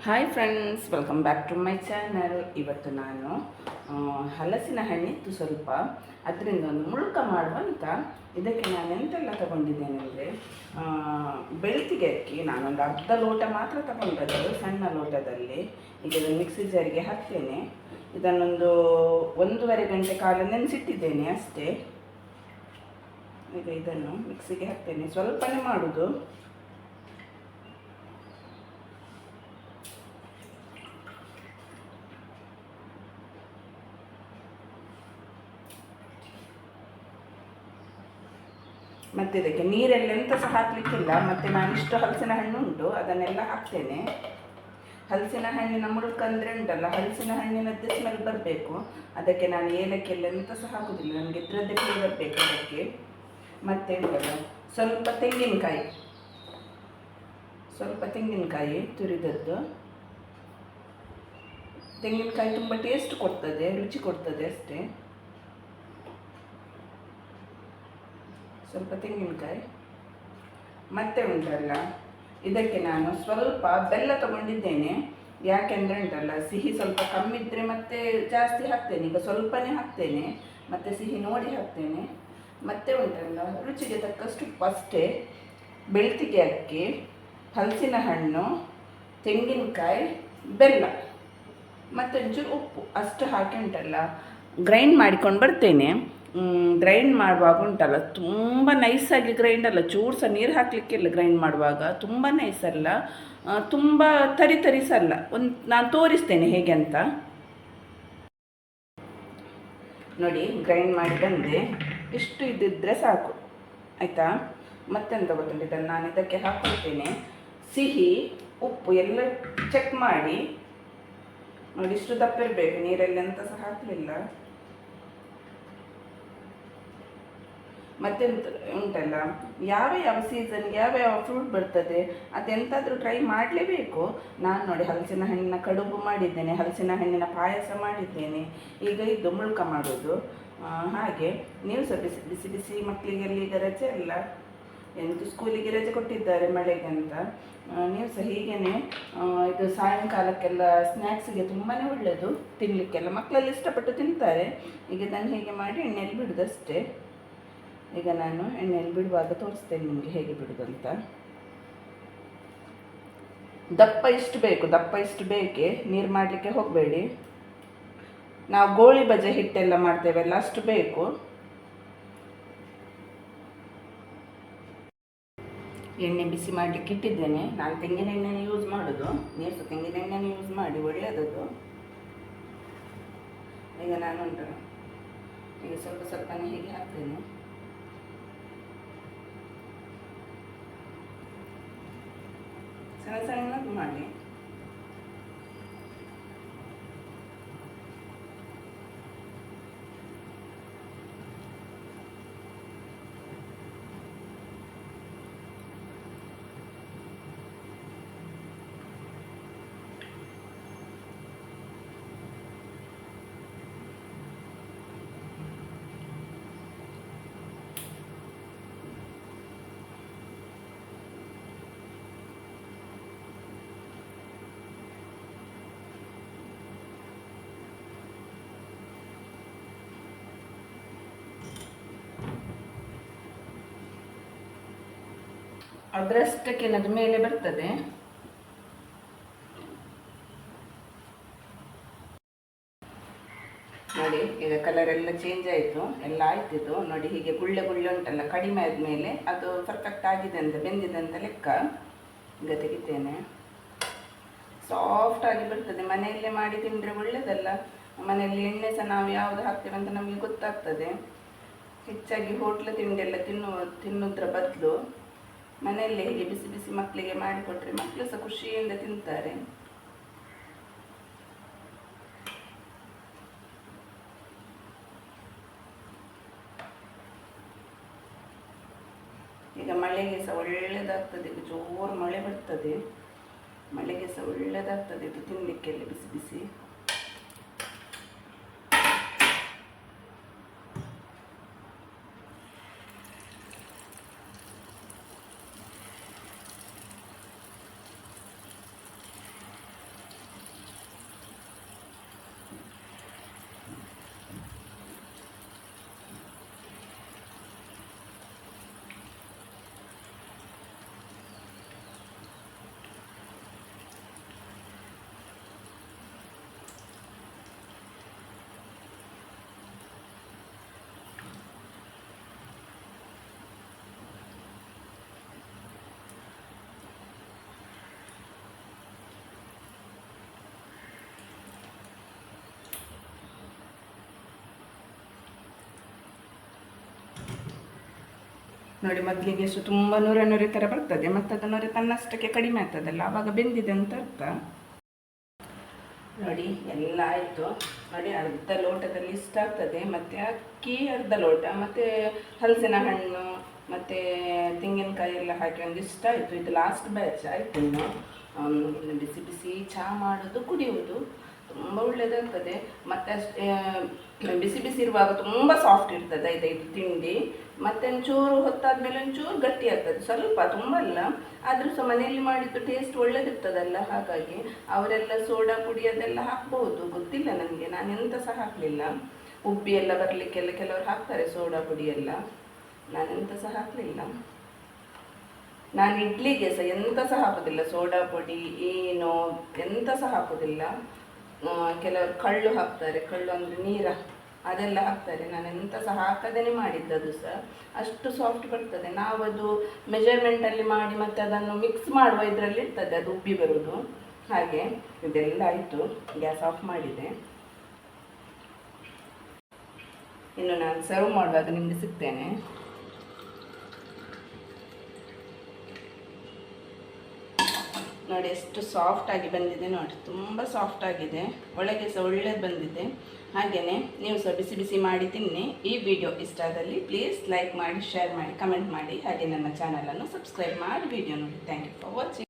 Hi friends, welcome back to my channel. ಇವತ್ತು ನಾನು ಹಲಸಿನ ಹಣ್ಣಿತ್ತು ಸ್ವಲ್ಪ, ಅದರಿಂದ ಒಂದು ಮುಳ್ಕ ಮಾಡುವಂತ. ಇದಕ್ಕೆ ನಾನು ಎಂತೆಲ್ಲ ತಗೊಂಡಿದ್ದೇನೆ ಅಂದರೆ, ಬೆಳ್ತಿಗೆ ಅಕ್ಕಿ ನಾನೊಂದು ಅರ್ಧ ಲೋಟ ಮಾತ್ರ ತಗೊಂಡದ್ದು, ಸಣ್ಣ ಲೋಟದಲ್ಲಿ. ಈಗ ಮಿಕ್ಸಿ ಜಾರಿಗೆ ಹಾಕ್ತೇನೆ. ಇದನ್ನೊಂದು 1.5 ಗಂಟೆ ಕಾಲ ನೆನೆಸಿಟ್ಟಿದ್ದೇನೆ ಅಷ್ಟೇ. ಈಗ ಇದನ್ನು ಮಿಕ್ಸಿಗೆ ಹಾಕ್ತೇನೆ, ಸ್ವಲ್ಪನೇ ಮಾಡೋದು. ಮತ್ತು ಇದಕ್ಕೆ ನೀರೆಲ್ಲ ಎಂತ ಸಹ ಹಾಕಲಿಕ್ಕಿಲ್ಲ. ಮತ್ತು ನಾನಿಷ್ಟು ಹಲಸಿನ ಹಣ್ಣು ಉಂಟು, ಅದನ್ನೆಲ್ಲ ಹಾಕ್ತೇನೆ. ಹಲಸಿನ ಹಣ್ಣಿನ ಮುಳುಕ ಅಂದರೆ ಉಂಟಲ್ಲ, ಹಲಸಿನ ಹಣ್ಣಿನದ್ದೇ ಸ್ಮೆಲ್ ಬರಬೇಕು. ಅದಕ್ಕೆ ನಾನು ಏಲಕ್ಕಿಯೆಲ್ಲ ಎಂತ ಸಹ ಹಾಕೋದಿಲ್ಲ, ನನಗೆ ಇದ್ರದ್ದೇ ಫ್ಲೇವರ್ ಬೇಕು ಅದಕ್ಕೆ. ಮತ್ತು ಉಂಟಲ್ಲ, ಸ್ವಲ್ಪ ತೆಂಗಿನಕಾಯಿ ತುರಿದದ್ದು. ತೆಂಗಿನಕಾಯಿ ತುಂಬ ಟೇಸ್ಟ್ ಕೊಡ್ತದೆ, ರುಚಿ ಕೊಡ್ತದೆ ಅಷ್ಟೇ. ಸ್ವಲ್ಪ ತೆಂಗಿನಕಾಯಿ. ಮತ್ತೆ ಉಂಟಲ್ಲ, ಇದಕ್ಕೆ ನಾನು ಸ್ವಲ್ಪ ಬೆಲ್ಲ ತಗೊಂಡಿದ್ದೇನೆ. ಯಾಕೆಂದರೆ ಉಂಟಲ್ಲ, ಸಿಹಿ ಸ್ವಲ್ಪ ಕಮ್ಮಿ ಇದ್ದರೆ ಮತ್ತೆ ಜಾಸ್ತಿ ಹಾಕ್ತೇನೆ. ಈಗ ಸ್ವಲ್ಪನೇ ಹಾಕ್ತೇನೆ, ಮತ್ತು ಸಿಹಿ ನೋಡಿ ಹಾಕ್ತೇನೆ. ಮತ್ತೆ ಉಂಟಲ್ಲ, ರುಚಿಗೆ ತಕ್ಕಷ್ಟು ಉಪ್ಪು ಅಷ್ಟೇ. ಬೆಳ್ತಿಗೆ ಅಕ್ಕಿ, ಹಲಸಿನ ಹಣ್ಣು, ತೆಂಗಿನಕಾಯಿ, ಬೆಲ್ಲ, ಮತ್ತೊಂಚೂರು ಉಪ್ಪು ಅಷ್ಟು ಹಾಕಿ ಉಂಟಲ್ಲ ಗ್ರೈಂಡ್ ಮಾಡಿಕೊಂಡು ಬರ್ತೇನೆ. ಗ್ರೈಂಡ್ ಮಾಡುವಾಗ ಉಂಟಲ್ಲ, ತುಂಬ ನೈಸಾಗಿ ಗ್ರೈಂಡ್ ಅಲ್ಲ, ಚೂರು ಸಹ ನೀರು ಹಾಕಲಿಕ್ಕಿಲ್ಲ. ಗ್ರೈಂಡ್ ಮಾಡುವಾಗ ತುಂಬ ನೈಸಲ್ಲ, ತುಂಬ ತರಿಸಲ್ಲ. ನಾನು ತೋರಿಸ್ತೇನೆ ಹೇಗೆ ಅಂತ ನೋಡಿ. ಗ್ರೈಂಡ್ ಮಾಡಿ ಬಂದೆ, ಇಷ್ಟು ಇದ್ದಿದ್ರೆ ಸಾಕು, ಆಯಿತಾ. ಮತ್ತೆಂತ ಗೊತ್ತುಂಟು, ಇದನ್ನು ನಾನು ಇದಕ್ಕೆ ಹಾಕ್ಕೊಳ್ತೇನೆ. ಸಿಹಿ ಉಪ್ಪು ಎಲ್ಲ ಚೆಕ್ ಮಾಡಿ ನೋಡಿ. ಇಷ್ಟು ದಪ್ಪ ಇರಬೇಕು, ನೀರೆಲ್ಲ ಎಂತ ಸಹ ಹಾಕಲಿಲ್ಲ. ಮತ್ತೆ ಉಂಟಲ್ಲ, ಯಾವ ಸೀಸನ್ಗೆ ಯಾವ ಫ್ರೂಟ್ ಬರ್ತದೆ ಅದೆಂತಾದರೂ ಟ್ರೈ ಮಾಡಲೇಬೇಕು. ನಾನು ನೋಡಿ ಹಲಸಿನ ಹಣ್ಣಿನ ಕಡುಬು ಮಾಡಿದ್ದೇನೆ, ಹಲಸಿನ ಹಣ್ಣಿನ ಪಾಯಸ ಮಾಡಿದ್ದೇನೆ. ಈಗ ಇದು ಮುಳ್ಕ ಮಾಡೋದು. ಹಾಗೆ ನೀವು ಸಹ ಬಿಸಿ ಬಿಸಿ ಮಕ್ಕಳಿಗೆಲ್ಲ ಈಗ ರಜೆ ಅಲ್ಲ, ಎಂಟು ಸ್ಕೂಲಿಗೆ ರಜೆ ಕೊಟ್ಟಿದ್ದಾರೆ ಮಳೆಗೆ ಅಂತ. ನೀವು ಸಹ ಹೀಗೇ ಇದು ಸಾಯಂಕಾಲಕ್ಕೆಲ್ಲ ಸ್ನ್ಯಾಕ್ಸಿಗೆ ತುಂಬಾ ಒಳ್ಳೆಯದು ತಿನ್ನಲಿಕ್ಕೆಲ್ಲ. ಮಕ್ಕಳೆಲ್ಲ ಇಷ್ಟಪಟ್ಟು ತಿಂತಾರೆ. ಈಗ ಇದನ್ನು ಹೀಗೆ ಮಾಡಿ ಎಣ್ಣೆಯಲ್ಲಿ ಬಿಡೋದಷ್ಟೇ. ಈಗ ನಾನು ಎಣ್ಣೆಯಲ್ಲಿ ಬಿಡುವಾಗ ತೋರಿಸ್ತೇನೆ ನಿಮಗೆ ಹೇಗೆ ಬಿಡೋದಂತ. ದಪ್ಪ ಇಷ್ಟು ಬೇಕೆ, ನೀರು ಮಾಡಲಿಕ್ಕೆ ಹೋಗಬೇಡಿ. ನಾವು ಗೋಳಿ ಬಜೆ ಹಿಟ್ಟೆಲ್ಲ ಮಾಡ್ತೇವಲ್ಲ, ಅಷ್ಟು ಬೇಕು. ಎಣ್ಣೆ ಬಿಸಿ ಮಾಡಲಿಕ್ಕೆ ಇಟ್ಟಿದ್ದೇನೆ. ನಾನು ತೆಂಗಿನ ಎಣ್ಣೆನ ಯೂಸ್ ಮಾಡೋದು, ನೀವು ಸಹ ತೆಂಗಿನ ಎಣ್ಣೆನ ಯೂಸ್ ಮಾಡಿ, ಒಳ್ಳೆಯದದು. ಈಗ ನಾನು ಉಂಟು, ಈಗ ಸ್ವಲ್ಪನೇ ಹೀಗೆ ಹಾಕ್ತೇನೆ. ಸಣ್ಣದು ಮಾಡಿ. ಅದರಷ್ಟಕ್ಕೆ ಅದು ಮೇಲೆ ಬರ್ತದೆ. ನೋಡಿ, ಈಗ ಕಲರ್ ಎಲ್ಲ ಚೇಂಜ್ ಆಯಿತು, ಎಲ್ಲ ಆಯ್ತಿದ್ದು ನೋಡಿ. ಹೀಗೆ ಗುಳ್ಳೆ ಉಂಟಲ್ಲ, ಕಡಿಮೆ ಆದಮೇಲೆ ಅದು ಪರ್ಫೆಕ್ಟ್ ಆಗಿದೆ ಅಂತ, ಬೆಂದಿದೆ ಅಂತ ಲೆಕ್ಕ. ಈಗ ತೆಗಿತೇನೆ. ಸಾಫ್ಟಾಗಿ ಬರ್ತದೆ. ಮನೆಯಲ್ಲೇ ಮಾಡಿ ತಿಂದರೆ ಒಳ್ಳೆಯದಲ್ಲ. ಮನೆಯಲ್ಲಿ ಎಣ್ಣೆ ಸಹ ನಾವು ಯಾವುದು ಹಾಕ್ತೇವೆ ಅಂತ ನಮಗೆ ಗೊತ್ತಾಗ್ತದೆ. ಹೆಚ್ಚಾಗಿ ಹೋಟ್ಲು ತಿಂಡಿ ಎಲ್ಲ ತಿನ್ನೋದ್ರ ಬದಲು ಮನೆಯಲ್ಲೇ ಹೀಗೆ ಬಿಸಿ ಬಿಸಿ ಮಕ್ಕಳಿಗೆ ಮಾಡಿಕೊಟ್ರೆ ಮಕ್ಕಳು ಸಹ ಖುಷಿಯಿಂದ ತಿಂತಾರೆ. ಈಗ ಮಳೆಗೆ ಸಹ ಒಳ್ಳೆಯದಾಗ್ತದೆ, ಜೋರು ಮಳೆ ಬರ್ತದೆ. ಮಳೆಗೆ ಸಹ ಒಳ್ಳೆಯದಾಗ್ತದೆ ಇದು ತಿನ್ನಲಿಕ್ಕೆಲ್ಲ ಬಿಸಿ ಬಿಸಿ. ನೋಡಿ ಮೊದಲಿಗೆ ಎಷ್ಟು ತುಂಬ ನೂರ ನೂರ ಥರ ಬರ್ತದೆ, ಮತ್ತು ಅದು ನೂರ ತನ್ನಷ್ಟಕ್ಕೆ ಕಡಿಮೆ ಆಗ್ತದಲ್ಲ, ಆವಾಗ ಬೆಂದಿದೆ ಅಂತ ಅರ್ಥ. ನೋಡಿ ಎಲ್ಲ ಆಯಿತು. ನೋಡಿ ಅರ್ಧ ಲೋಟದಲ್ಲಿ ಇಷ್ಟ ಆಗ್ತದೆ, ಮತ್ತು ಅಕ್ಕಿ ಅರ್ಧ ಲೋಟ, ಮತ್ತು ಹಲಸಿನ ಹಣ್ಣು ಮತ್ತು ತೆಂಗಿನಕಾಯಿ ಎಲ್ಲ ಹಾಕಿ ಒಂದಿಷ್ಟ ಆಯಿತು. ಇದು ಲಾಸ್ಟ್ ಬ್ಯಾಚ್ ಆಯಿತು. ಇನ್ನು ಬಿಸಿ ಬಿಸಿ ಚಹಾ ಮಾಡೋದು ಕುಡಿಯುವುದು ತುಂಬ ಒಳ್ಳೆಯದಾಗ್ತದೆ. ಮತ್ತು ಅಷ್ಟೇ ಬಿಸಿ ಬಿಸಿ ಇರುವಾಗ ತುಂಬ ಸಾಫ್ಟ್ ಇರ್ತದೆ ಇದು ತಿಂಡಿ. ಮತ್ತು ಒಂಚೂರು ಹೊತ್ತಾದ್ಮೇಲೆ ಒಂಚೂರು ಗಟ್ಟಿ ಆಗ್ತದೆ, ಸ್ವಲ್ಪ ತುಂಬ ಅಲ್ಲ, ಆದರೂ ಸಹ ಮನೆಯಲ್ಲಿ ಮಾಡಿದ್ದು ಟೇಸ್ಟ್ ಒಳ್ಳೇದಿರ್ತದಲ್ಲ. ಹಾಗಾಗಿ ಅವರೆಲ್ಲ ಸೋಡಾ ಪುಡಿ ಅದೆಲ್ಲ ಹಾಕ್ಬೋದು, ಗೊತ್ತಿಲ್ಲ ನನಗೆ, ನಾನು ಎಂತ ಸಹ ಹಾಕಲಿಲ್ಲ. ಉಬ್ಬಿ ಎಲ್ಲ ಬರಲಿಕ್ಕೆಲ್ಲ ಕೆಲವರು ಹಾಕ್ತಾರೆ ಸೋಡಾ ಪುಡಿ ಎಲ್ಲ, ನಾನೆಂತ ಸಹ ಹಾಕಲಿಲ್ಲ. ನಾನು ಇಡ್ಲಿಗೆ ಸಹ ಎಂತ ಸಹ ಹಾಕೋದಿಲ್ಲ, ಸೋಡಾ ಪುಡಿ ಏನು ಎಂತ ಸಹ ಹಾಕೋದಿಲ್ಲ. ಕೆಲವರು ಕಳ್ಳು ಹಾಕ್ತಾರೆ, ಕಳ್ಳು ಅಂದರೆ ನೀರು ಅದೆಲ್ಲ ಹಾಕ್ತಾರೆ. ನಾನು ಎಂತ ಸಹ ಹಾಕದೇ ಮಾಡಿದ್ದದು ಸಹ ಅಷ್ಟು ಸಾಫ್ಟ್ ಬರ್ತದೆ. ನಾವದು ಮೆಜರ್ಮೆಂಟಲ್ಲಿ ಮಾಡಿ ಮತ್ತು ಅದನ್ನು ಮಿಕ್ಸ್ ಮಾಡುವ ಇದರಲ್ಲಿ ಇರ್ತದೆ ಅದು ಉಬ್ಬಿ ಬರುವುದು. ಹಾಗೆ ಇದೆಲ್ಲ ಆಯಿತು, ಗ್ಯಾಸ್ ಆಫ್ ಮಾಡಿದೆ. ಇನ್ನು ನಾನು ಸರ್ವ್ ಮಾಡುವಾಗ ನಿಮಗೆ ಸಿಗ್ತೇನೆ. ನೋಡಿ ಎಷ್ಟು ಸಾಫ್ಟಾಗಿ ಬಂದಿದೆ, ನೋಡಿ ತುಂಬ ಸಾಫ್ಟ್ ಆಗಿದೆ, ಒಳಗೆ ಸಹ ಒಳ್ಳೇದು ಬಂದಿದೆ. ಹಾಗೆಯೇ ನೀವು ಸಹ ಬಿಸಿ ಬಿಸಿ ಮಾಡಿ ತಿನ್ನಿ. ಈ ವಿಡಿಯೋ ಇಷ್ಟ ಆದಲ್ಲಿ ಪ್ಲೀಸ್ ಲೈಕ್ ಮಾಡಿ, ಶೇರ್ ಮಾಡಿ, ಕಮೆಂಟ್ ಮಾಡಿ, ಹಾಗೆ ನನ್ನ ಚಾನಲನ್ನು ಸಬ್ಸ್ಕ್ರೈಬ್ ಮಾಡಿ ವಿಡಿಯೋ ನೋಡಿ. Thank you for watching.